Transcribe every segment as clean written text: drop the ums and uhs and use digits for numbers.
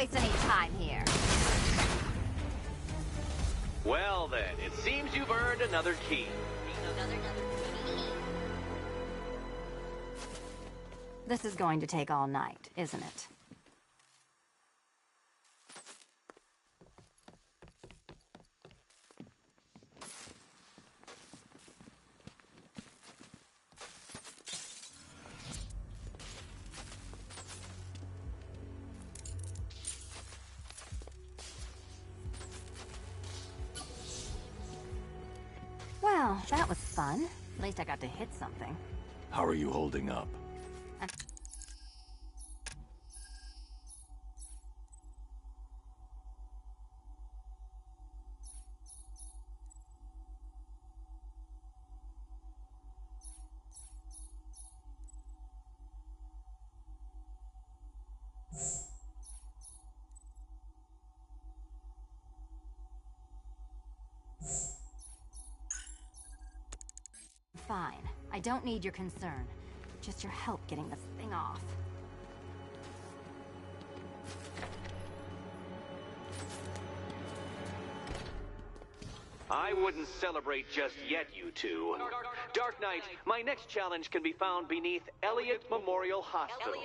waste any time here. Well then, it seems you've earned another key. This is going to take all night, isn't it? Well, that was fun. At least I got to hit something. How are you holding up? Fine. I don't need your concern. Just your help getting this thing off. I wouldn't celebrate just yet, you two. Dark Knight, my next challenge can be found beneath Elliott Memorial Hospital.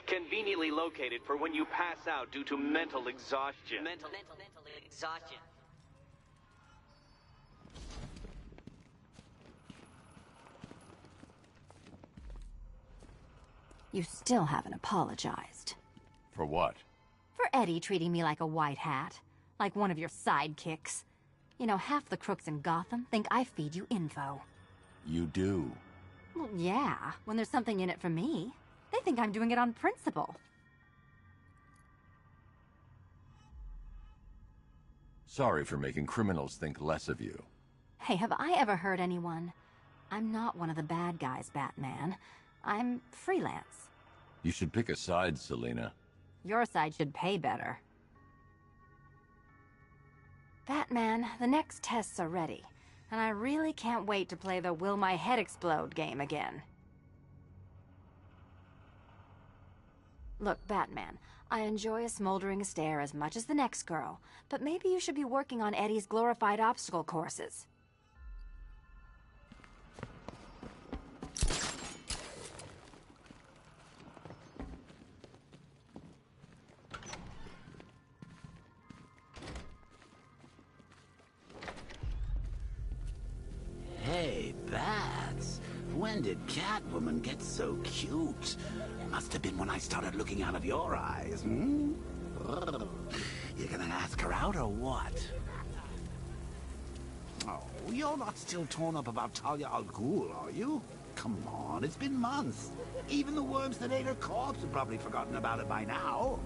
Conveniently located for when you pass out due to mental exhaustion. Mental exhaustion. You still haven't apologized. For what? For Eddie treating me like a white hat. Like one of your sidekicks. You know, half the crooks in Gotham think I feed you info. You do. Well, yeah, when there's something in it for me. They think I'm doing it on principle. Sorry for making criminals think less of you. Hey, have I ever hurt anyone? I'm not one of the bad guys, Batman. I'm freelance. You should pick a side, Selina. Your side should pay better. Batman, the next tests are ready, and I really can't wait to play the Will My Head Explode game again. Look, Batman, I enjoy a smoldering stare as much as the next girl, but maybe you should be working on Eddie's glorified obstacle courses. Hey, Bats. When did Catwoman get so cute? Must have been when I started looking out of your eyes, hmm? You gonna ask her out or what? Oh, you're not still torn up about Talia al Ghul, are you? Come on, it's been months. Even the worms that ate her corpse have probably forgotten about it by now.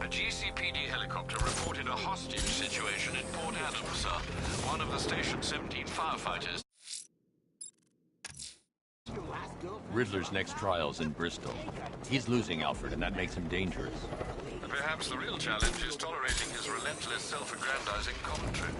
A GCPD helicopter reported a hostage situation in Port Adams, sir. One of the station's 17 firefighters. Riddler's next trial's in Bristol. He's losing Alfred, and that makes him dangerous. Perhaps the real challenge is tolerating his relentless self-aggrandizing commentary.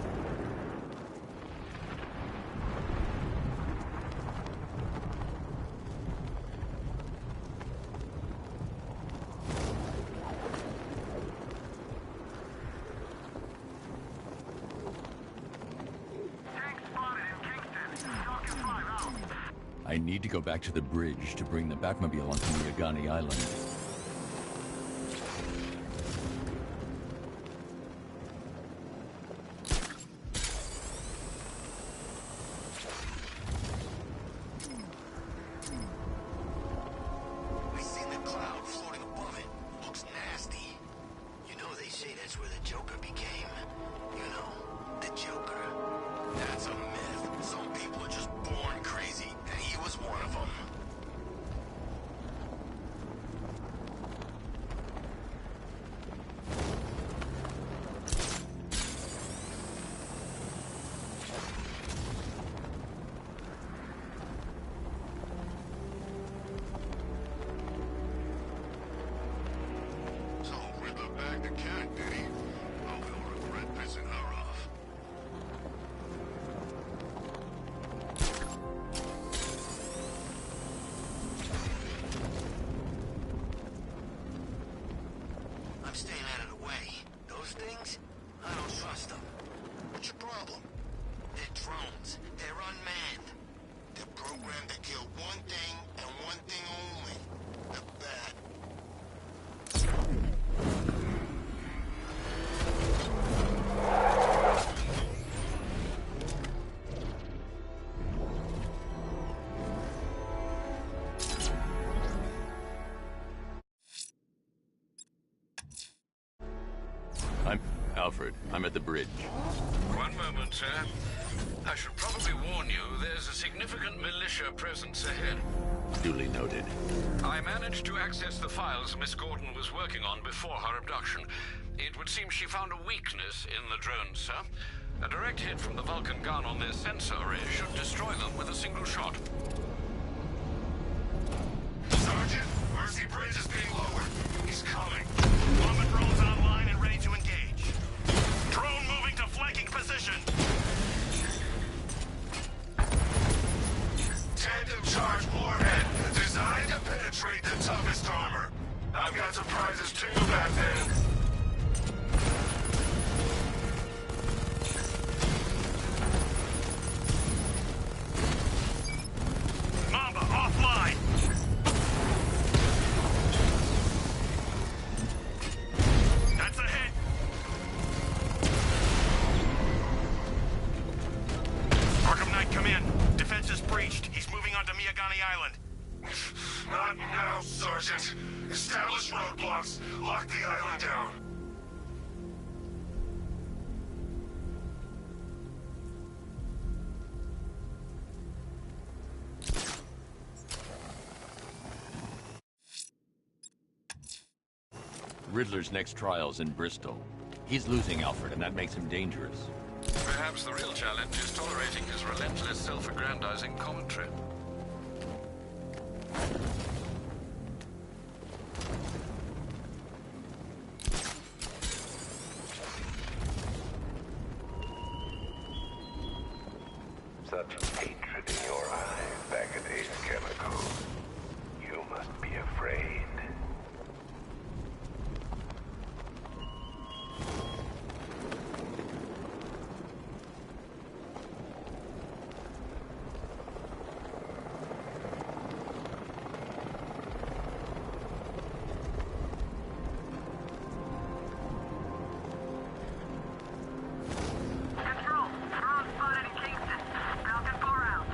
I need to go back to the bridge to bring the Batmobile onto Miagani Island. I seen the cloud floating above it. Looks nasty. You know they say that's where the Joker became. You know, the Joker. That's a myth. Some people are just born crazy, and he was one of them. I'm staying out of the way. Those things, I don't trust them. What's your problem? They're drones. They're unmanned. They're programmed to kill one thing and one thing only. The bat. Alfred, I'm at the bridge. One moment, sir. I should probably warn you, there's a significant militia presence ahead. Duly noted. I managed to access the files Miss Gordon was working on before her abduction. It would seem she found a weakness in the drones, sir. A direct hit from the Vulcan gun on their sensor array should destroy them with a single shot. Sergeant, Mercy Bridge is being lowered. He's coming. Bomber drones online and ready to engage. Drone moving to flanking position. Tandem charge warhead, designed to penetrate the toughest armor. I've got surprises too back then. Mamba offline. That's a hit. Arkham Knight, come in. Defense is breached. He's moving onto Miyagani Island. Not now, Sergeant. Establish roadblocks. Lock the island down. Riddler's next trial's in Bristol. He's losing Alfred, and that makes him dangerous. Perhaps the real challenge is tolerating his relentless self-aggrandizing commentary. Such hatred in your eyes back at Ace Chemical. You must be afraid. Control, drone spotted in Kingston. Falcon 4 out.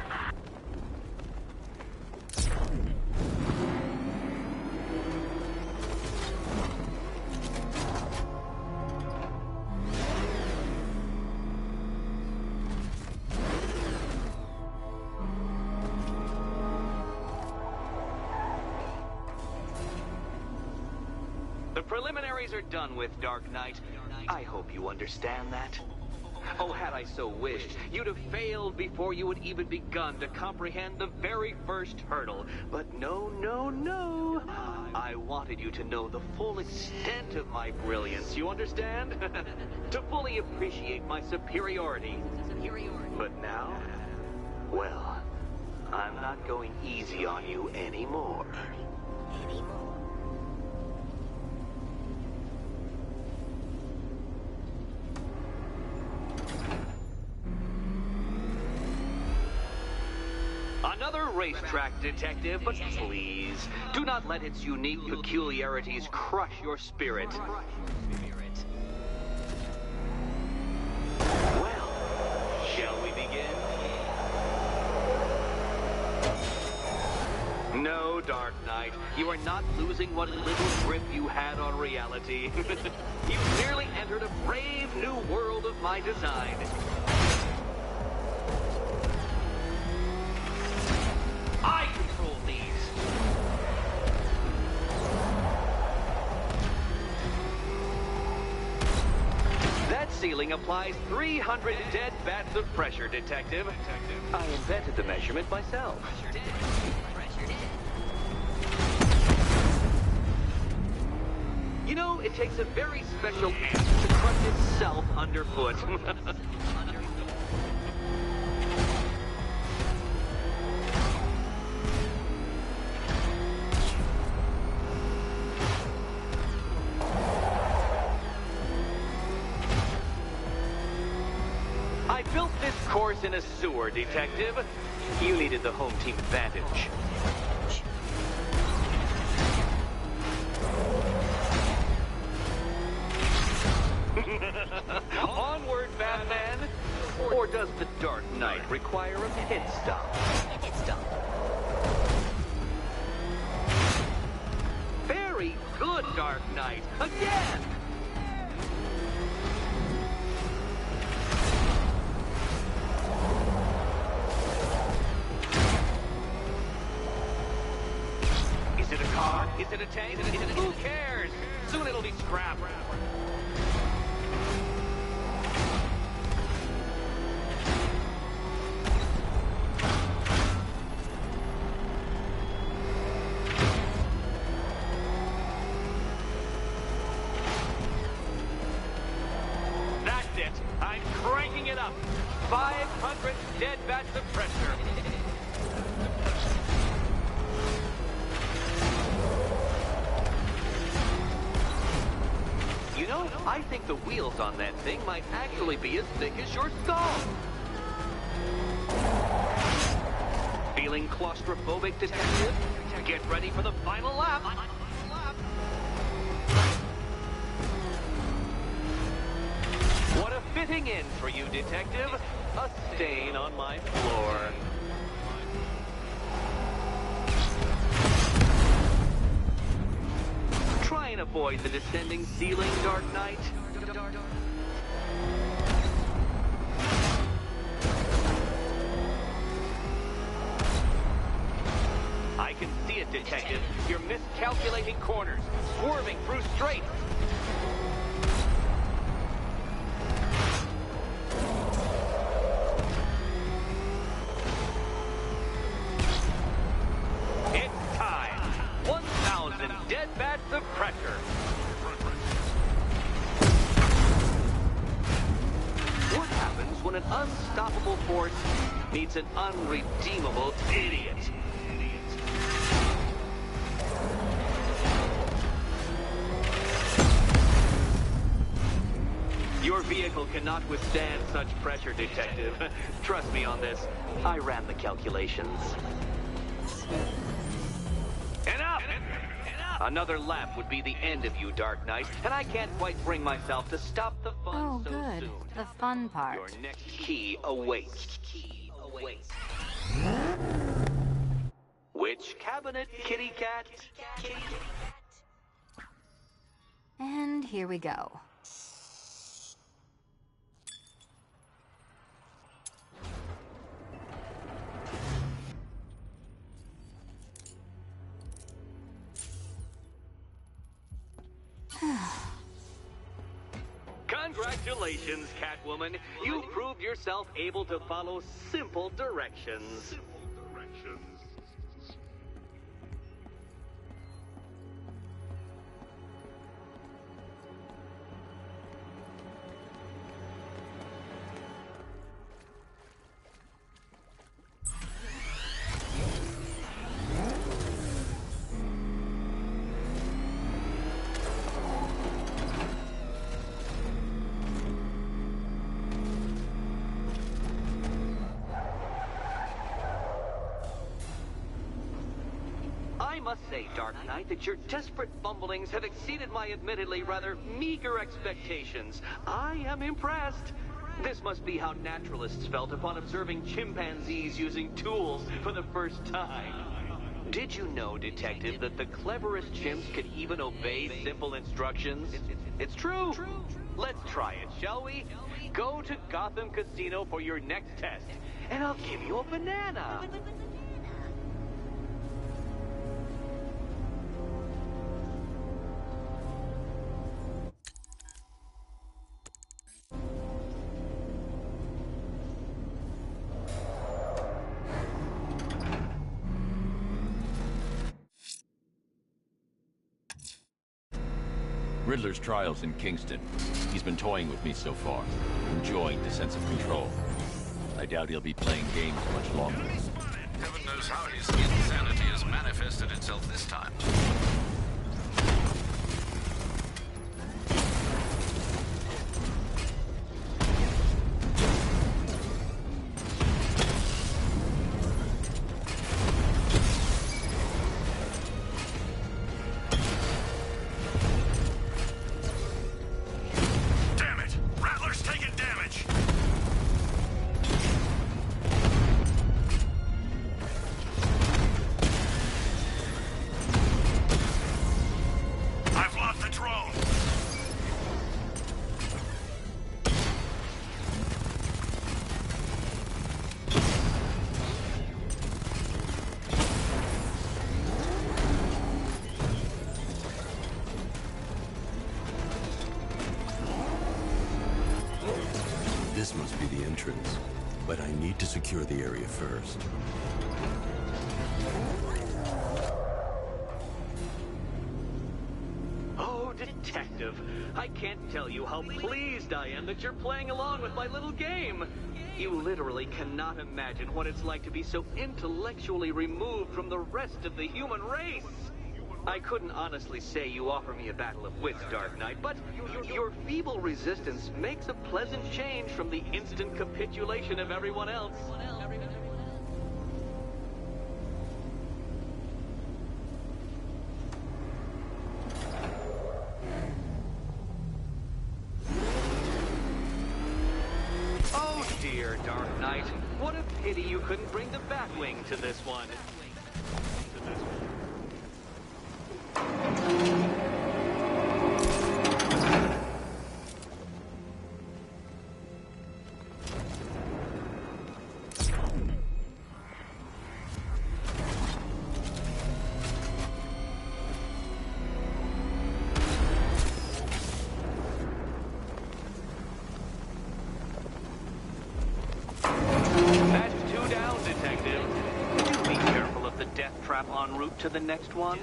The preliminaries are done with, Dark Knight. I hope you understand that. Oh, had I so wished, you'd have failed before you had even begun to comprehend the very first hurdle. But no, no, no. I wanted you to know the full extent of my brilliance, you understand? To fully appreciate my superiority. But now, well, I'm not going easy on you anymore. Another racetrack detective, but please, do not let its unique peculiarities crush your spirit. Well, shall we begin? No, Dark Knight, you are not losing what little grip you had on reality. You clearly entered a brave new world of my design. I control these. That ceiling applies 300 dead bats of pressure, Detective. I invented the measurement myself. You know, it takes a very special ant to crush itself underfoot. I built this course in a sewer, Detective. You needed the home team advantage. Onward, Batman! Or does the Dark Knight require a pit stop? Pit stop. Very good, Dark Knight! Again! Is it a car? Is it a tank? Who cares? Soon it'll be scrap. That's it. I'm cranking it up. 500 dead bats of pressure. You know, I think the wheels on that thing might actually be as thick as your skull. Feeling claustrophobic, Detective? Get ready for the final lap. What a fitting end for you, Detective. A stain on my floor. Try and avoid the descending ceiling, Dark Knight. I can see it, Detective. You're miscalculating corners, swerving through straights. It's time. 1,000 dead bats of pressure. What happens when an unstoppable force meets an unredeemable idiot? Your vehicle cannot withstand such pressure, Detective. Trust me on this. I ran the calculations. Enough! Another lap would be the end of you, Dark Knight, and I can't quite bring myself to stop the fun Oh, so good. soon. The fun part. Your next key awaits. Which cabinet, kitty cat? And here we go. Congratulations, Catwoman. You proved yourself able to follow simple directions. I must say, Dark Knight, that your desperate fumblings have exceeded my admittedly rather meager expectations. I am impressed. This must be how naturalists felt upon observing chimpanzees using tools for the first time. Did you know, Detective, that the cleverest chimps can even obey simple instructions? It's true. Let's try it, shall we? Go to Gotham Casino for your next test, and I'll give you a banana. Riddler's trial's in Kingston. He's been toying with me so far, enjoying the sense of control. I doubt he'll be playing games much longer. Heaven knows how his insanity has manifested itself this time. This must be the entrance, but I need to secure the area first. Oh, Detective, I can't tell you how pleased I am that you're playing along with my little game. You literally cannot imagine what it's like to be so intellectually removed from the rest of the human race. I couldn't honestly say you offer me a battle of wits, Dark Knight, but your feeble resistance makes a pleasant change from the instant capitulation of everyone else. Oh dear, Dark Knight. What a pity you couldn't bring the Batwing to this one. That's 2 down, Detective. Do be careful of the death trap en route to the next one.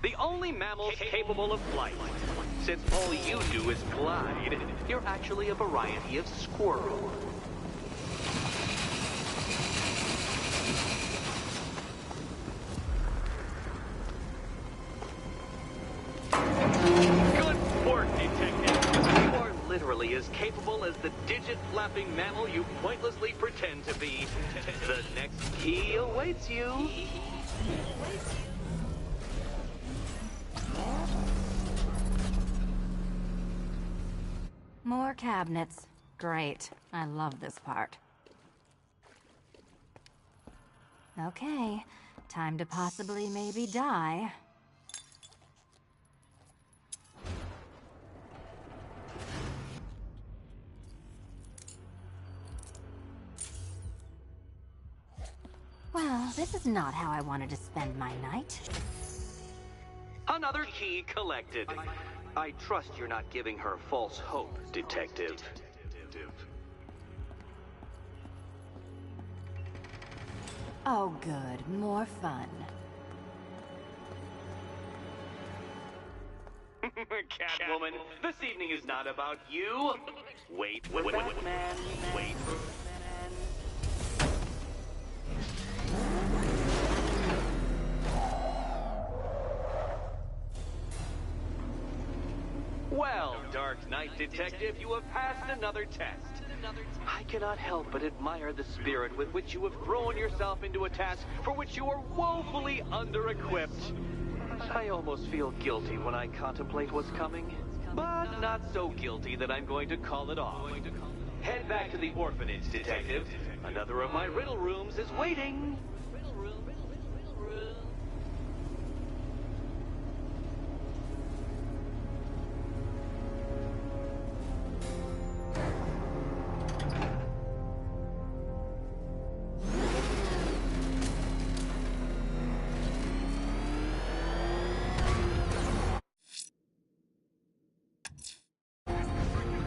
The only mammals capable of flight. Since all you do is glide, you're actually a variety of squirrel. Good work, Detective. You are literally as capable as the digit-flapping mammal you pointlessly pretend to be. The next key awaits you. More cabinets. Great. I love this part. Okay, time to possibly maybe die. Well, this is not how I wanted to spend my night. Another key collected. I trust you're not giving her false hope, Detective. Oh, good. More fun. Catwoman, this evening is not about you. Wait for Batman. Wait for Batman. Well, Dark Knight Detective, you have passed another test. I cannot help but admire the spirit with which you have thrown yourself into a task for which you are woefully under-equipped. I almost feel guilty when I contemplate what's coming, but not so guilty that I'm going to call it off. Head back to the orphanage, Detective. Another of my riddle rooms is waiting.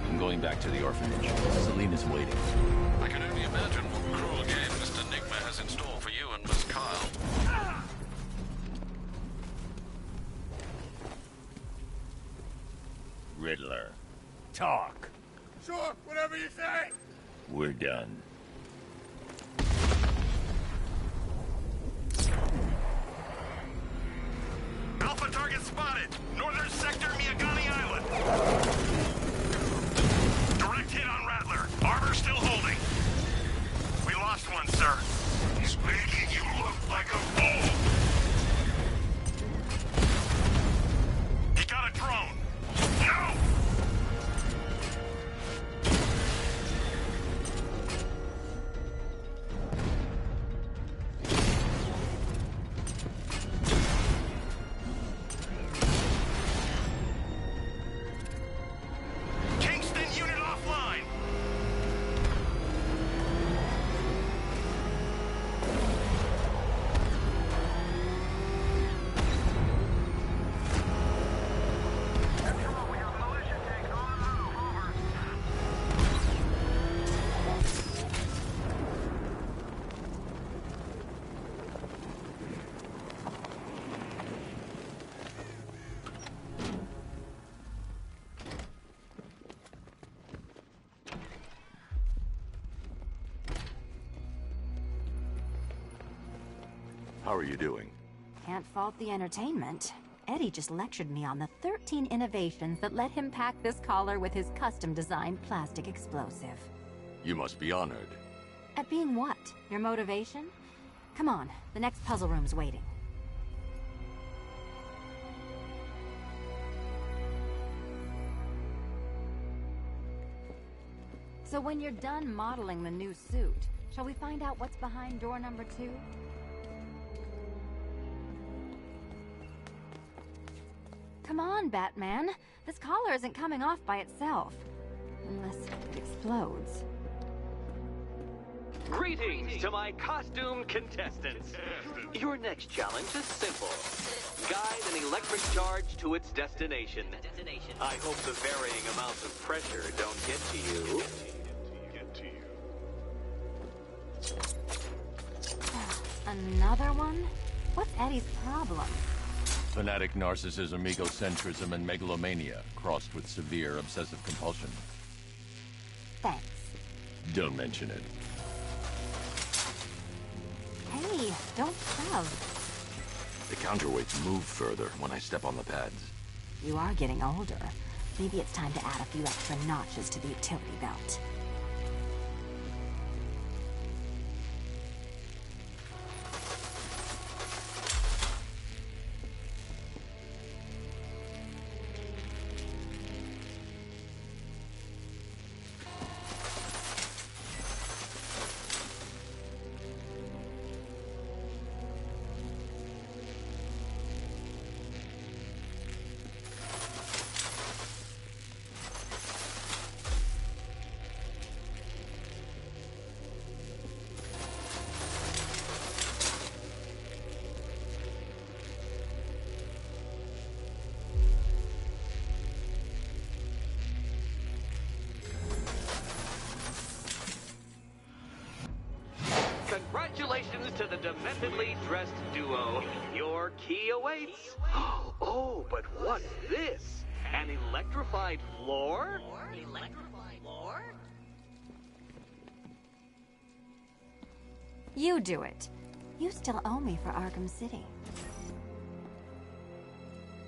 I'm going back to the orphanage. Selena's waiting. I can only imagine what cruel game Mr. Nigma has in store for you and Miss Kyle. Riddler. Talk. Sure, whatever you say. We're done. Alpha target spotted. Northern sector, Miyagani Island. Direct hit on Rattler. Armor still holding. We lost one, sir. He's making you look like a fool. He got a drone. No! How are you doing? Can't fault the entertainment. Eddie just lectured me on the 13 innovations that let him pack this collar with his custom-designed plastic explosive. You must be honored. At being what? Your motivation? Come on, the next puzzle room's waiting. So when you're done modeling the new suit, shall we find out what's behind door number 2? Come on, Batman. This collar isn't coming off by itself. Unless it explodes. Greetings to my costumed contestants. Your next challenge is simple. Guide an electric charge to its destination. I hope the varying amounts of pressure don't get to you. Another one? What's Eddie's problem? Fanatic narcissism, egocentrism, and megalomania, crossed with severe obsessive compulsion. Thanks. Don't mention it. Hey, don't shove. The counterweights move further when I step on the pads. You are getting older. Maybe it's time to add a few extra notches to the utility belt. Congratulations to the dementedly dressed duo. Your key awaits. Oh, but what's this? An electrified floor? Electrified floor? You do it. You still owe me for Arkham City.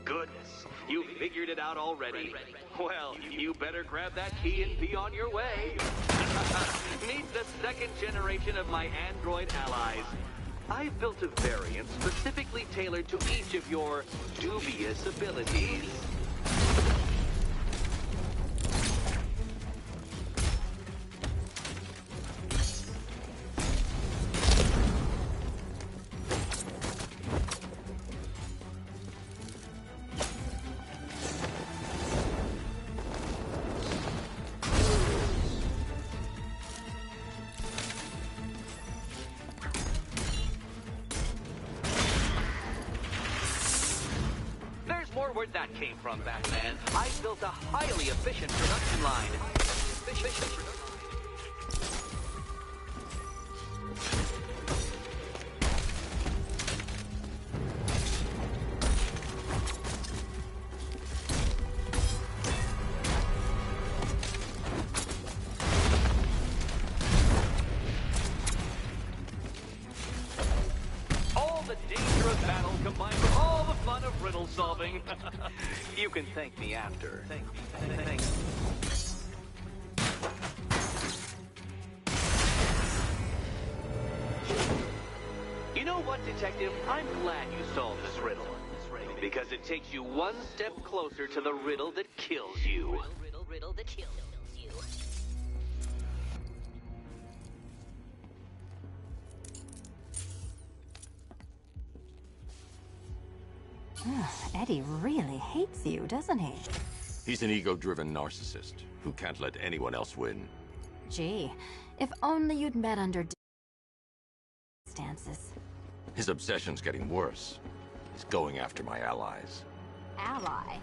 Goodness, you figured it out already. Well, you better grab that key and be on your way. Meet the second generation of my android allies. I've built a variant specifically tailored to each of your dubious abilities. More where that came from, Batman. I built a highly efficient production line. All the danger of battle combined with all the fun of riddle solving. You can thank me after. Thank me. You know what, Detective? I'm glad you solved this riddle. Because it takes you one step closer to the riddle that kills you. Riddle that kills you. Eddie really hates you, doesn't he? He's an ego-driven narcissist who can't let anyone else win. Gee, if only you'd met under circumstances. His obsession's getting worse. He's going after my allies. Ally?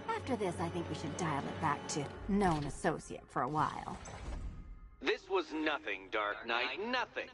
After this, I think we should dial it back to known associate for a while. This was nothing, Dark Knight. Nothing.